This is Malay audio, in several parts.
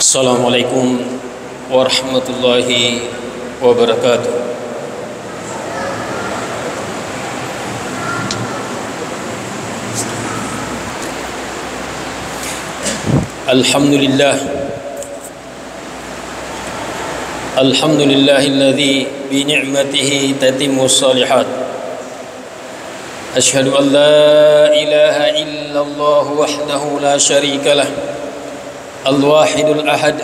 Assalamualaikum warahmatullahi wabarakatuh. Alhamdulillahilladzi bi ni'matihi tatimmus shalihat. Asyhadu an la ilaha illallah wahdahu la syarika lah. Al-wahidul ahad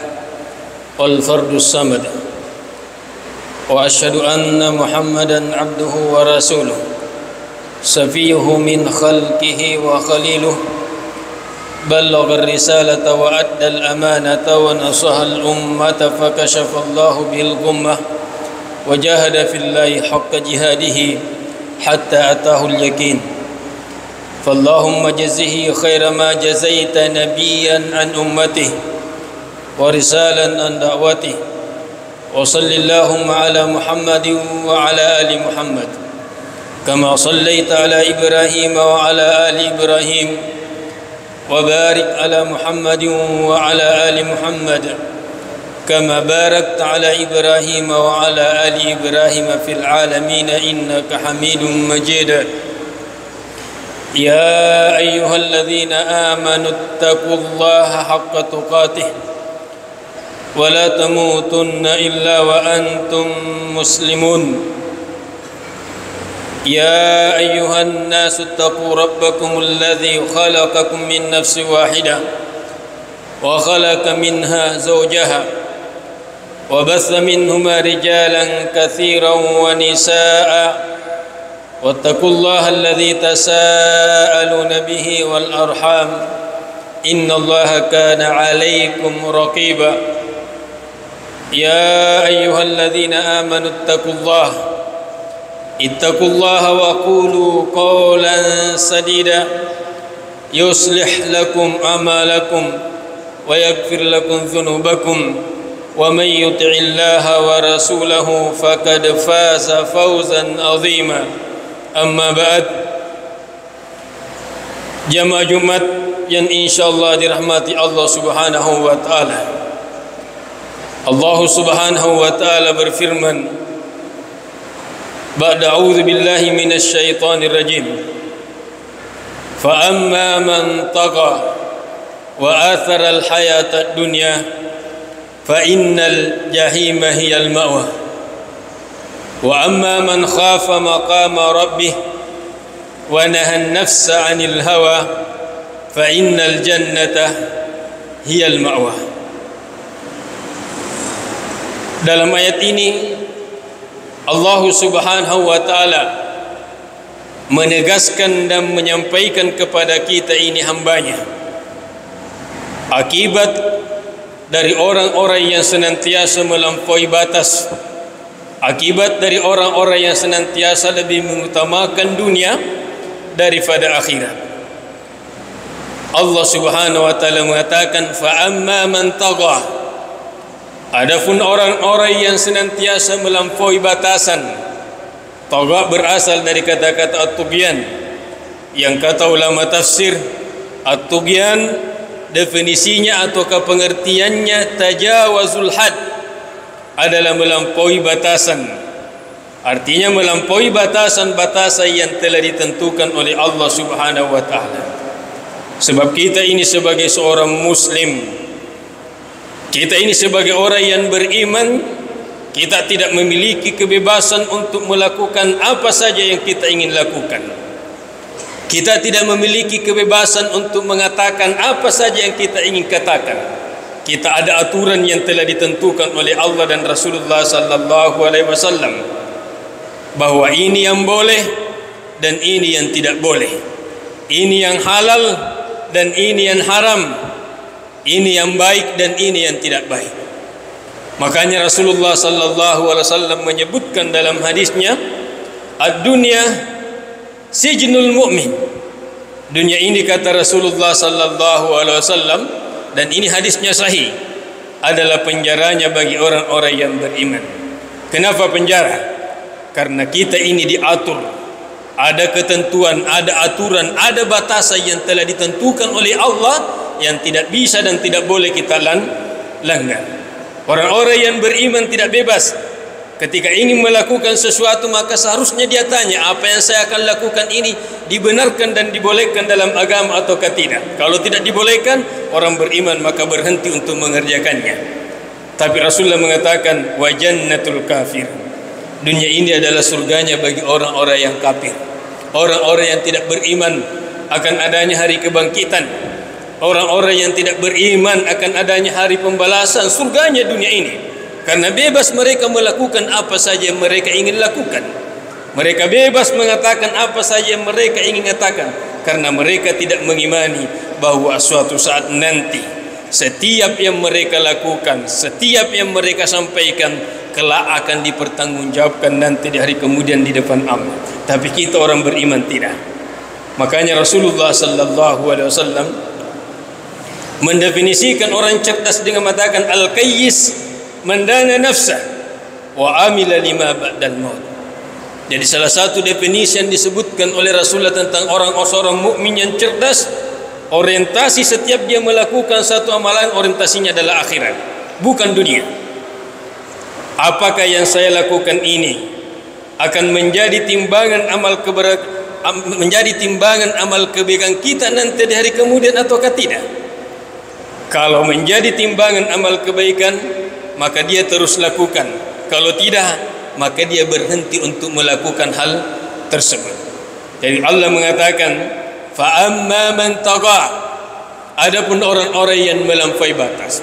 wal fardus samad. Wa asyhadu anna Muhammadan abduhu wa rasuluh, safiyuhu min khalqihi wa khaliluh. Ballagha ar-risalata wa adda al-amanata wa nasaha al-ummata fakashafa Allahu bil ghummah wa jahada fillahi haqqa jihadihi hatta atahu al-yaqin. فاللهم جزه خير ما جزيت نبيا عن أمته ورسالا عن دعوته وصل اللهم على محمد وعلى آل محمد كما صليت على إبراهيم وعلى آل إبراهيم وبارك على محمد وعلى آل محمد كما باركت على إبراهيم وعلى آل إبراهيم في العالمين إنك حميد مجيد. يا أيها الذين آمنوا اتقوا الله حق تقاته ولا تموتن إلا وأنتم مسلمون. يا أيها الناس اتقوا ربكم الذي خلقكم من نفس واحدة وخلق منها زوجها وبث منهما رجالا كثيرا ونساء واتقوا الله الذي تساءلون به والأرحام إن الله كان عليكم رقيبا. يا أيها الذين آمنوا اتقوا الله وقولوا قولا سديدا يصلح لكم أعمالكم ويغفر لكم ذنوبكم ومن يطع الله ورسوله فقد فاز فوزا عظيما. Amma ba'd. Jamaah Jumat yang insyaallah dirahmati Allah Subhanahu wa taala. Allah Subhanahu wa taala berfirman, ba'da a'udzu billahi minasy syaithanir rajim. Fa amma man tagha wa athara al-hayata ad-dunya fa innal jahima hiyal ma'wa. Wa amma man khafa maqama rabbih wa nahan nafsa 'anil hawa fa innal jannata hiyal ma'wa. Dalam ayat ini Allah Subhanahu wa taala menegaskan dan menyampaikan kepada kita ini hambanya akibat dari orang-orang yang senantiasa melampaui batas, akibat dari orang-orang yang senantiasa lebih mengutamakan dunia daripada akhirat. Allah Subhanahu wa taala mengatakan, fa amma man tagha, adapun orang-orang yang senantiasa melampaui batasan. Tagha berasal dari kata-kata at-tughyan, yang kata ulama tafsir at-tughyan definisinya atau pengertiannya tajawazul had, adalah melampaui batasan. Artinya melampaui batasan-batasan yang telah ditentukan oleh Allah Subhanahu wa taala. Sebab kita ini sebagai seorang muslim, kita ini sebagai orang yang beriman, kita tidak memiliki kebebasan untuk melakukan apa saja yang kita ingin lakukan. Kita tidak memiliki kebebasan untuk mengatakan apa saja yang kita ingin katakan. Kita ada aturan yang telah ditentukan oleh Allah dan Rasulullah sallallahu alaihi wasallam, bahwa ini yang boleh dan ini yang tidak boleh, ini yang halal dan ini yang haram, ini yang baik dan ini yang tidak baik. Makanya Rasulullah sallallahu alaihi wasallam menyebutkan dalam hadisnya, ad-dunya sijnul mu'min. Dunia ini, kata Rasulullah sallallahu alaihi wasallam, dan ini hadisnya sahih, adalah penjaranya bagi orang-orang yang beriman. Kenapa penjara? Karena kita ini diatur, ada ketentuan, ada aturan, ada batasan yang telah ditentukan oleh Allah yang tidak bisa dan tidak boleh kita langgar. Orang-orang yang beriman tidak bebas. Ketika ingin melakukan sesuatu, maka seharusnya dia tanya, apa yang saya akan lakukan ini dibenarkan dan dibolehkan dalam agama ataukah tidak. Kalau tidak dibolehkan, orang beriman maka berhenti untuk mengerjakannya. Tapi Rasulullah mengatakan, wa jannatul kafir, dunia ini adalah surganya bagi orang-orang yang kafir, orang-orang yang tidak beriman akan adanya hari kebangkitan, orang-orang yang tidak beriman akan adanya hari pembalasan. Surganya dunia ini, karena bebas mereka melakukan apa saja yang mereka ingin lakukan. Mereka bebas mengatakan apa saja yang mereka ingin katakan, karena mereka tidak mengimani bahwa suatu saat nanti setiap yang mereka lakukan, setiap yang mereka sampaikan kelak akan dipertanggungjawabkan nanti di hari kemudian di depan Allah. Tapi kita orang beriman tidak. Makanya Rasulullah sallallahu alaihi wasallam mendefinisikan orang cerdas dengan mengatakan al-qayyis mandana nafsah wa amila lima ba'dal maut. Jadi salah satu definisi yang disebutkan oleh Rasulullah tentang orang mukmin yang cerdas, orientasi setiap dia melakukan satu amalan, orientasinya adalah akhirat, bukan dunia. Apakah yang saya lakukan ini akan menjadi timbangan amal kebaikan kita nanti di hari kemudian ataukah tidak? Kalau menjadi timbangan amal kebaikan, maka dia terus lakukan. Kalau tidak, maka dia berhenti untuk melakukan hal tersebut. Jadi Allah mengatakan, fa amma man tagha, adapun orang-orang yang melampaui batas.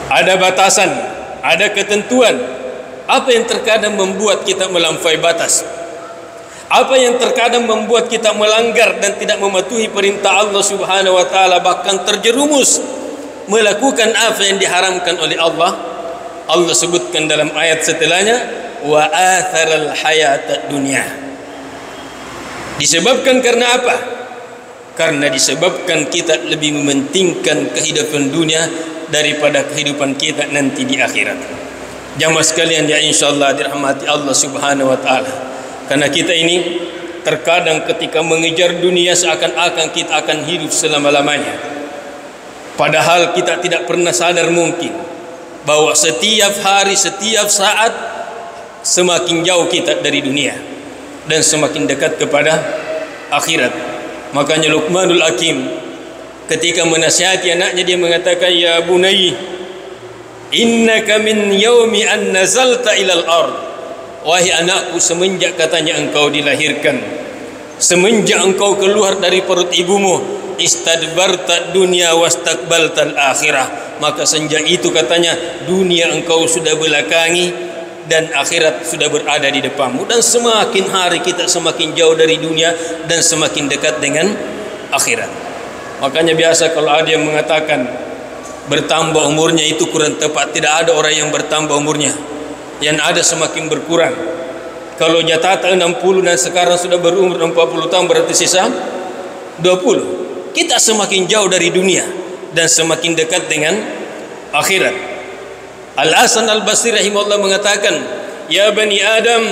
Ada batasan, ada ketentuan. Apa yang terkadang membuat kita melampaui batas? Apa yang terkadang membuat kita melanggar dan tidak mematuhi perintah Allah Subhanahu wa taala, bahkan terjerumus melakukan apa yang diharamkan oleh Allah? Allah sebutkan dalam ayat setelahnya, wa atharal hayatad dunya. Disebabkan karena apa? Karena disebabkan kita lebih mementingkan kehidupan dunia daripada kehidupan kita nanti di akhirat. Jamaah sekalian yang insyaallah dirahmati Allah Subhanahu wa taala. Karena kita ini terkadang ketika mengejar dunia seakan-akan kita akan hidup selama-lamanya. Padahal kita tidak pernah sadar mungkin bahwa setiap hari, setiap saat semakin jauh kita dari dunia dan semakin dekat kepada akhirat. Makanya Luqmanul Hakim ketika menasihati anaknya, dia mengatakan, ya bunayya innaka min yaumi an nazalta ilal ard. Wahai anakku, semenjak katanya engkau dilahirkan, semenjak engkau keluar dari perut ibumu, istadbarta dunia wastakbaltal akhirah, maka sejak itu katanya dunia engkau sudah belakangi dan akhirat sudah berada di depanmu. Dan semakin hari kita semakin jauh dari dunia dan semakin dekat dengan akhirat. Makanya biasa kalau ada yang mengatakan bertambah umurnya itu kurang tepat. Tidak ada orang yang bertambah umurnya, yang ada semakin berkurang. Kalau jatah 60 dan sekarang sudah berumur 40 tahun, berarti sisa 20. Kita semakin jauh dari dunia dan semakin dekat dengan akhirat. Al-Hasan Al-Basri rahimahullah mengatakan, ya bani Adam,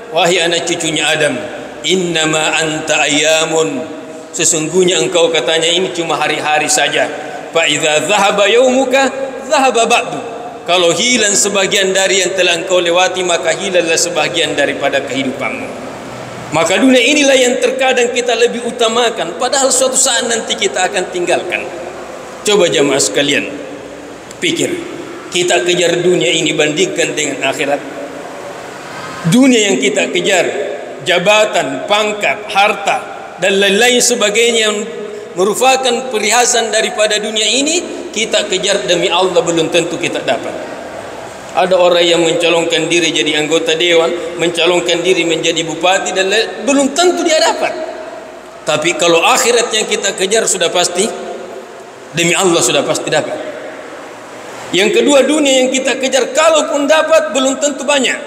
wahai anak cucunya Adam, innama anta ayamun, sesungguhnya engkau katanya ini cuma hari-hari saja. Fa idza dhahaba yaumuka dhahaba ba'du, kalau hilang sebagian dari yang telah engkau lewati, maka hilanglah sebagian daripada kehidupanmu. Maka dunia inilah yang terkadang kita lebih utamakan, padahal suatu saat nanti kita akan tinggalkan. Coba jamaah sekalian pikir, kita kejar dunia ini bandingkan dengan akhirat. Dunia yang kita kejar, jabatan, pangkat, harta dan lain-lain sebagainya yang merupakan perhiasan daripada dunia ini, kita kejar demi Allah belum tentu kita dapat. Ada orang yang mencalonkan diri jadi anggota dewan, mencalonkan diri menjadi bupati dan lain, belum tentu dia dapat. Tapi kalau akhirat yang kita kejar sudah pasti, demi Allah sudah pasti dapat. Yang kedua, dunia yang kita kejar kalaupun dapat belum tentu banyak.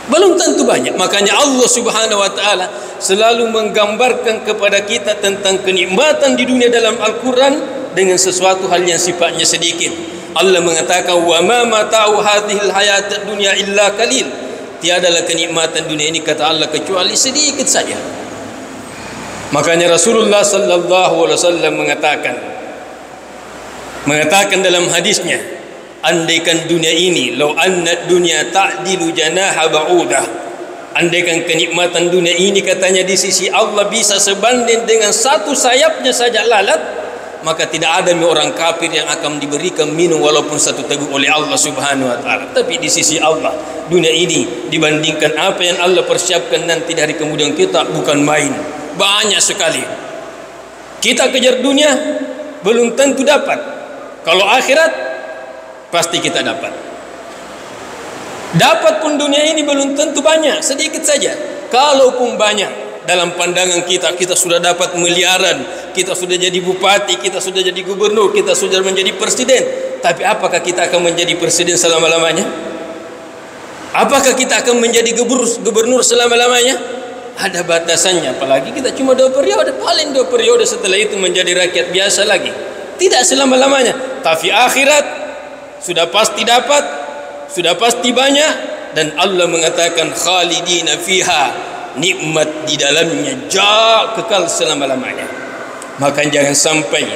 Belum tentu banyak. Makanya Allah Subhanahu wa taala selalu menggambarkan kepada kita tentang kenikmatan di dunia dalam Al-Quran dengan sesuatu hal yang sifatnya sedikit. Allah mengatakan, wa ma mata'u hadhil hayatad dunya illa qalil. Tiadalah kenikmatan dunia ini, kata Allah, kecuali sedikit saja. Makanya Rasulullah sallallahu alaihi wasallam mengatakan, mengatakan dalam hadisnya, andaikan dunia ini, law anna dunya ta'dilu janaha ba'udah, andaikan kenikmatan dunia ini katanya di sisi Allah bisa sebanding dengan satu sayapnya saja lalat, maka tidak ada orang kafir yang akan diberikan minum walaupun satu teguk oleh Allah Subhanahu wa taala. Tapi di sisi Allah, dunia ini dibandingkan apa yang Allah persiapkan nanti dari kemudian kita bukan main, banyak sekali. Kita kejar dunia belum tentu dapat. Kalau akhirat pasti kita dapat. Dapat pun dunia ini belum tentu banyak, sedikit saja. Kalaupun banyak, dalam pandangan kita, kita sudah dapat miliaran, kita sudah jadi bupati, kita sudah jadi gubernur, kita sudah menjadi presiden. Tapi apakah kita akan menjadi presiden selama-lamanya? Apakah kita akan menjadi gubernur selama-lamanya? Ada batasannya. Apalagi kita cuma 2 periode, paling 2 periode, setelah itu menjadi rakyat biasa lagi. Tidak selama-lamanya. Tapi akhirat sudah pasti dapat, sudah pasti banyak, dan Allah mengatakan khalidina fiha, nikmat di dalamnya kekal selama-lamanya. Maka jangan sampai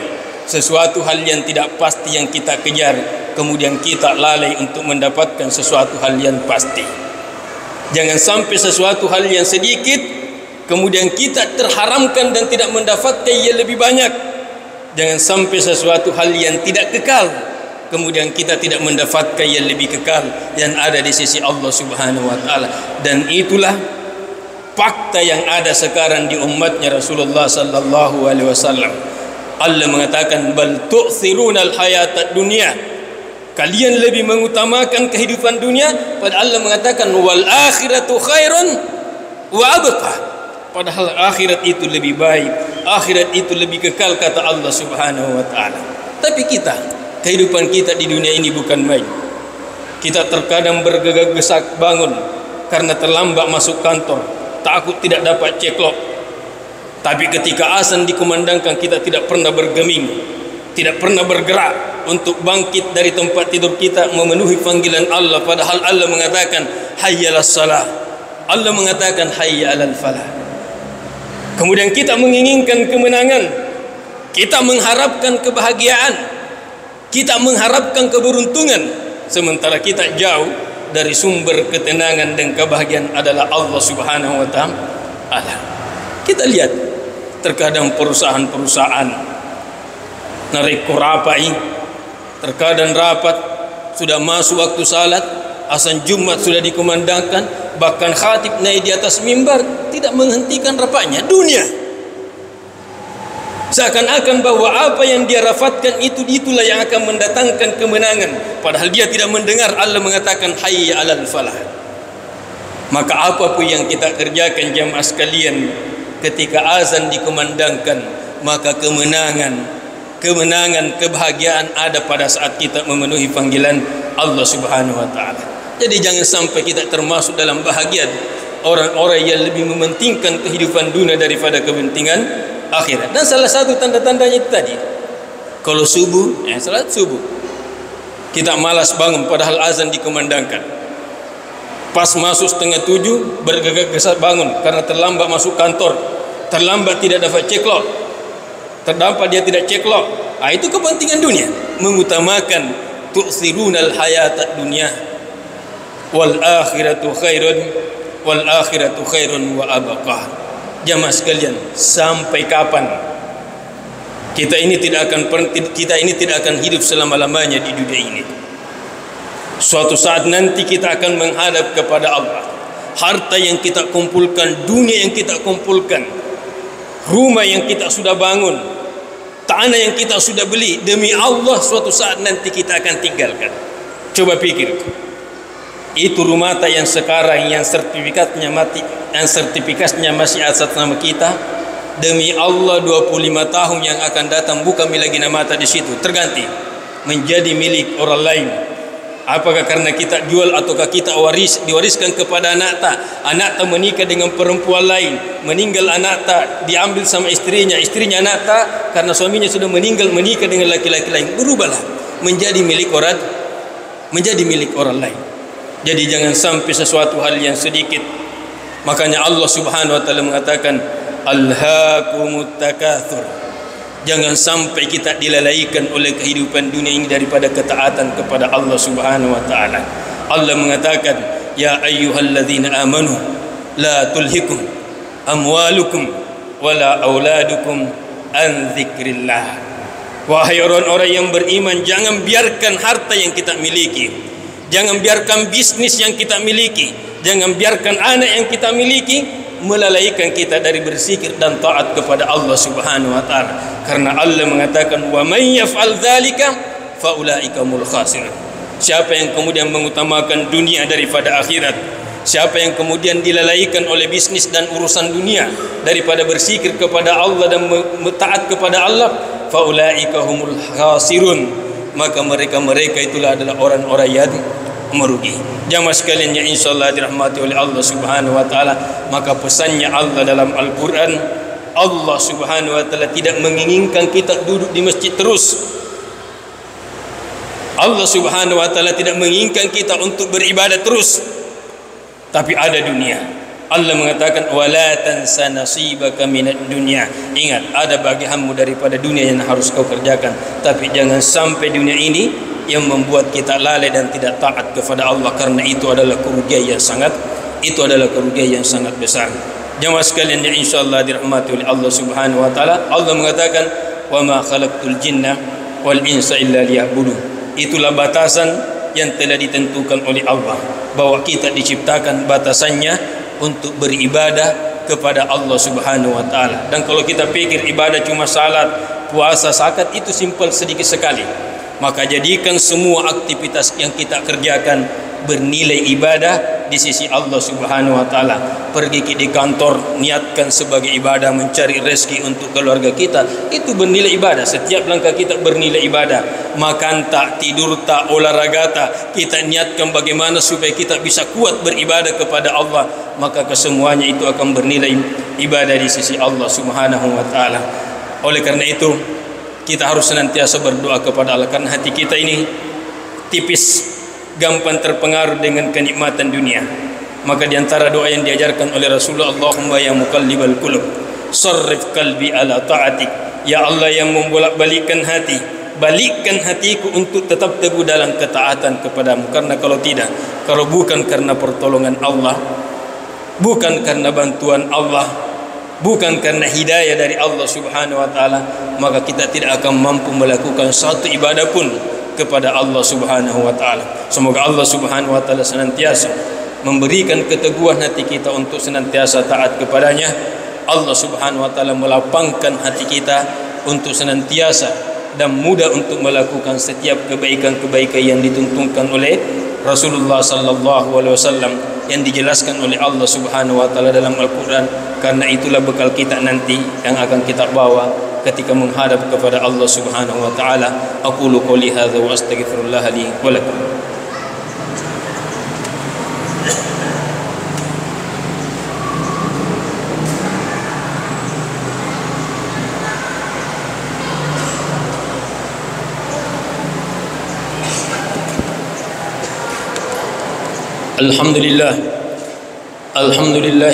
sesuatu hal yang tidak pasti yang kita kejar kemudian kita lalai untuk mendapatkan sesuatu hal yang pasti. Jangan sampai sesuatu hal yang sedikit kemudian kita terharamkan dan tidak mendapatkan yang lebih banyak. Jangan sampai sesuatu hal yang tidak kekal kemudian kita tidak mendapatkan yang lebih kekal yang ada di sisi Allah Subhanahu wa taala. Dan itulah fakta yang ada sekarang di umatnya Rasulullah sallallahu alaihi wasallam. Allah mengatakan bal tu'thirunal hayatad dunya, kalian lebih mengutamakan kehidupan dunia, padahal Allah mengatakan wal akhiratu khairun wa abqa, padahal akhirat itu lebih baik, akhirat itu lebih kekal kata Allah Subhanahu wa taala. Tapi kita, kehidupan kita di dunia ini bukan main. Kita terkadang bergegas bangun karena terlambat masuk kantor, takut tidak dapat ceklok. Tapi ketika azan dikumandangkan kita tidak pernah bergeming, tidak pernah bergerak untuk bangkit dari tempat tidur kita memenuhi panggilan Allah, padahal Allah mengatakan hayya 'alas salah, Allah mengatakan hayya 'alal falah. Kemudian kita menginginkan kemenangan, kita mengharapkan kebahagiaan, kita mengharapkan keberuntungan, sementara kita jauh dari sumber ketenangan dan kebahagiaan adalah Allah Subhanahu wa taala. Kita lihat terkadang perusahaan-perusahaan narik rapai, terkadang rapat sudah masuk waktu salat, azan Jumat sudah dikumandangkan, bahkan khatib naik di atas mimbar tidak menghentikan rapatnya. Dunia seakan-akan bahwa apa yang dia rafatkan itulah yang akan mendatangkan kemenangan, padahal dia tidak mendengar Allah mengatakan hayya 'alal falah. Maka apapun yang kita kerjakan jamaah sekalian, ketika azan dikumandangkan, maka kemenangan, kebahagiaan ada pada saat kita memenuhi panggilan Allah Subhanahu wa taala. Jadi jangan sampai kita termasuk dalam bahagian orang-orang yang lebih mementingkan kehidupan dunia daripada kepentingan akhirat. Dan salah satu tanda-tandanya itu tadi, kalau subuh, salat subuh, kita malas bangun padahal azan dikumandangkan. Pas masuk 6:30 bergegas bangun karena terlambat masuk kantor, terlambat tidak dapat ceklok, terdapat dia tidak ceklok. Itu kepentingan dunia, mengutamakan tu'thirunal hayatad dunya wal akhiratu khairun wa abqa. Jamaah sekalian, sampai kapan kita ini tidak akan hidup selama-lamanya di dunia ini? Suatu saat nanti kita akan menghadap kepada Allah. Harta yang kita kumpulkan, dunia yang kita kumpulkan, rumah yang kita sudah bangun, tanah yang kita sudah beli, demi Allah suatu saat nanti kita akan tinggalkan. Coba pikir, itu rumah yang sekarang yang sertifikatnya masih atas nama kita, demi Allah 25 tahun yang akan datang bukan lagi nama di situ, terganti menjadi milik orang lain. Apakah karena kita jual ataukah kita diwariskan kepada anak tak menikah dengan perempuan lain, meninggal anak tak diambil sama istrinya anak tak karena suaminya sudah meninggal menikah dengan laki-laki lain, berubahlah menjadi milik orang lain. Jadi jangan sampai sesuatu hal yang sedikit. Makanya Allah Subhanahu wa taala mengatakan alhaakumut takatsur Jangan sampai kita dilalaikan oleh kehidupan dunia ini daripada ketaatan kepada Allah Subhanahu wa taala. Allah mengatakan, ya ayyuhalladzina amanu la tulhikum amwalukum wala auladukum an dzikrillah. Wahai orang-orang yang beriman, jangan biarkan harta yang kita miliki, jangan biarkan bisnis yang kita miliki, jangan biarkan anak yang kita miliki melalaikan kita dari berzikir dan taat kepada Allah Subhanahu wa taala. Karena Allah mengatakan, wa may yaf'al dzalika fa ulaika humul khasirun. Siapa yang kemudian mengutamakan dunia daripada akhirat, siapa yang kemudian dilalaikan oleh bisnis dan urusan dunia daripada berzikir kepada Allah dan taat kepada Allah, faulaika humul khasirun, maka mereka itulah adalah orang-orang yang merugi. Jamaah sekalian yang insyaallah dirahmati oleh Allah Subhanahu wa taala, maka pesannya Allah dalam Al-Qur'an, Allah Subhanahu wa taala tidak menginginkan kita duduk di masjid terus. Allah Subhanahu wa taala tidak menginginkan kita untuk beribadah terus, tapi ada dunia. Allah mengatakan, wala tansa nasibaka minad dunya. Ingat, ada bagianmu daripada dunia yang harus kau kerjakan, tapi jangan sampai dunia ini yang membuat kita lalai dan tidak taat kepada Allah, karena itu adalah kerugian yang sangat besar. Jamaah sekalian yang insyaallah dirahmati oleh Allah Subhanahu wa taala, Allah mengatakan, wa ma khalaqtul jinna wal insa illa liya'budun. Itulah batasan yang telah ditentukan oleh Allah, bahwa kita diciptakan batasannya untuk beribadah kepada Allah Subhanahu wa taala. Dan kalau kita pikir ibadah cuma salat, puasa, zakat, itu simpel sedikit sekali, maka jadikan semua aktivitas yang kita kerjakan bernilai ibadah di sisi Allah Subhanahu wa taala. Pergi di kantor, niatkan sebagai ibadah, mencari rezeki untuk keluarga kita, itu bernilai ibadah. Setiap langkah kita bernilai ibadah. Makan tak, tidur tak, olahraga tak, kita niatkan bagaimana supaya kita bisa kuat beribadah kepada Allah, maka kesemuanya itu akan bernilai ibadah di sisi Allah Subhanahu wa taala. Oleh karena itu, kita harus senantiasa berdoa kepada Allah, karena hati kita ini tipis, gampang terpengaruh dengan kenikmatan dunia. Maka di antara doa yang diajarkan oleh Rasulullah, Allahumma ya muqallibal qulub, sarrif qalbi ala ta'atik. Ya Allah yang membolak-balikkan hati, balikkan hatiku untuk tetap teguh dalam ketaatan kepadamu. Karena kalau tidak, kalau bukan karena pertolongan Allah, bukan karena bantuan Allah, bukan karena hidayah dari Allah Subhanahu wa taala, maka kita tidak akan mampu melakukan satu ibadah pun kepada Allah Subhanahu wa taala. Semoga Allah Subhanahu wa taala senantiasa memberikan keteguhan hati kita untuk senantiasa taat kepadanya. Allah Subhanahu wa taala melapangkan hati kita untuk senantiasa dan mudah untuk melakukan setiap kebaikan-kebaikan yang dituntunkan oleh Rasulullah sallallahu alaihi wasallam, yang dijelaskan oleh Allah Subhanahu wa taala dalam Al-Qur'an. Karena itulah bekal kita nanti yang akan kita bawa ketika menghadap kepada Allah Subhanahu wa taala. Aqulu qouli hadza wa astaghfirullah li wa lakum. Alhamdulillah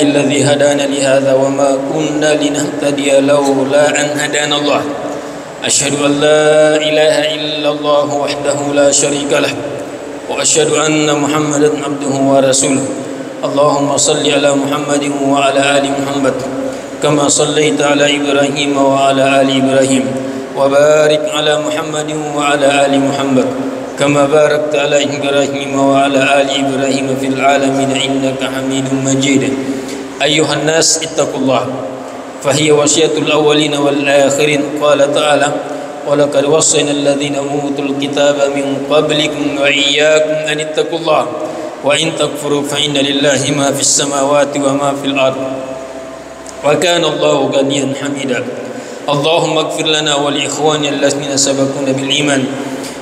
alladzi hadana li hadza wa ma kunna linahtadiya laula an hadana Allah. Asyhadu an la ilaha illallah wahdahu la syarika lah, wa asyhadu anna Muhammadan abduhu wa rasuluh. Allahumma salli ala Muhammadin wa ala ali Muhammad kama sallaita ala Ibrahim wa ala ali Ibrahim, wa barik ala Muhammadin wa ala ali Muhammad كما باركت على إبراهيم وعلى آل إبراهيم في العالمين إنك حميد مجيد. أيها الناس اتقوا الله، فهي وصية الأولين والآخرين. قال تعالى ولقد وصينا الذين أوتوا الكتاب من قبلكم وإياكم أن اتقوا الله وإن تكفروا فإن لله ما في السماوات وما في الأرض وكان الله غنيا حميدا. اللهم اغفر لنا ولإخواننا الذين سبقونا بالإيمان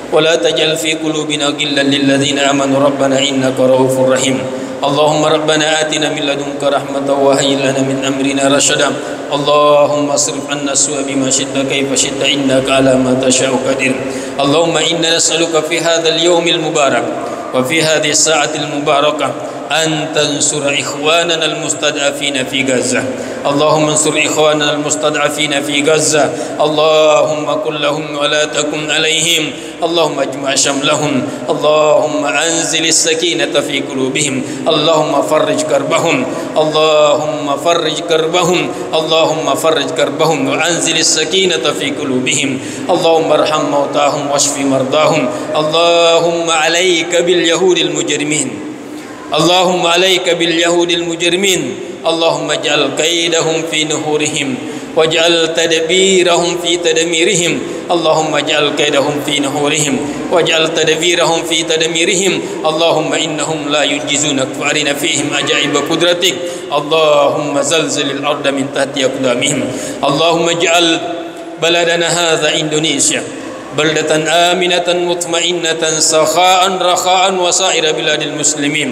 ولا تجعل في قلوبنا غلا للذين آمنوا ربنا إنك رؤوف رحيم. اللهم ربنا آتنا من لدنك رحمة وهيئ لنا من أمرنا رشدا. اللهم اصرف عنا السوء بما شئت كيف شئت إنك على ما تشاء قدير. اللهم إنا نسألك في هذا اليوم المبارك وفي هذه الساعة المباركة أن تنصر إخواننا المستضعفين في غزة. اللهم انصر إخواننا المستضعفين في غزة. اللهم كن لهم ولا تكن عليهم. اللهم اجمع شملهم. اللهم أنزل السكينة في قلوبهم. اللهم فرج كربهم. اللهم فرج كربهم. اللهم فرج كربهم وأنزل السكينة في قلوبهم. اللهم ارحم موتاهم واشف مرضاهم. اللهم عليك باليهود المجرمين. اللهم عليك باليهود المجرمين. اللهم اجعل كيدهم في نحورهم واجعل تدبيرهم في تدميرهم. اللهم اجعل كيدهم في نحورهم واجعل تدبيرهم في تدميرهم. اللهم إنهم لا يعجزونك فأرنا فيهم عجائب قدرتك. اللهم زلزل الأرض من تحت أقدامهم. اللهم اجعل بلدنا هذا إندونيسيا بلدة آمنة مطمئنة سخاء رخاء وسائر بلاد المسلمين.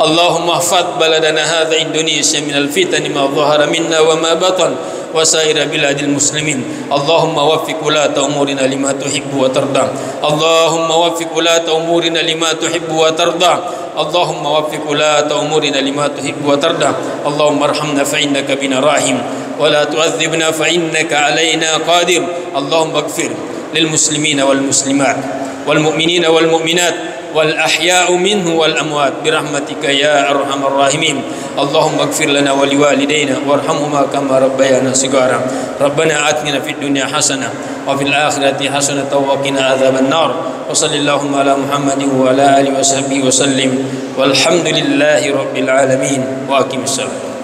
اللهم احفظ بلدنا هذا إندونيسيا من الفتن ما ظهر منا وما بطن وسائر بلاد المسلمين. اللهم وفق ولاة أمورنا لما تحب وترضى. اللهم وفق ولاة أمورنا لما تحب وترضى. اللهم وفق ولاة أمورنا لما تحب وترضى. اللهم ارحمنا فإنك بنا راحم ولا تعذبنا فإنك علينا قادر. اللهم اغفر للمسلمين والمسلمات والمؤمنين والمؤمنات والأحياء منه والأموات برحمتك يا أرحم الراحمين. اللهم اغفر لنا ولوالدينا وارحمهما كما ربيانا صغارا. ربنا آتنا في الدنيا حسنة وفي الآخرة حسنة وقنا عذاب النار. وصل اللهم على محمد وعلى آله وصحبه وسلم والحمد لله رب العالمين وأقم الصلاة.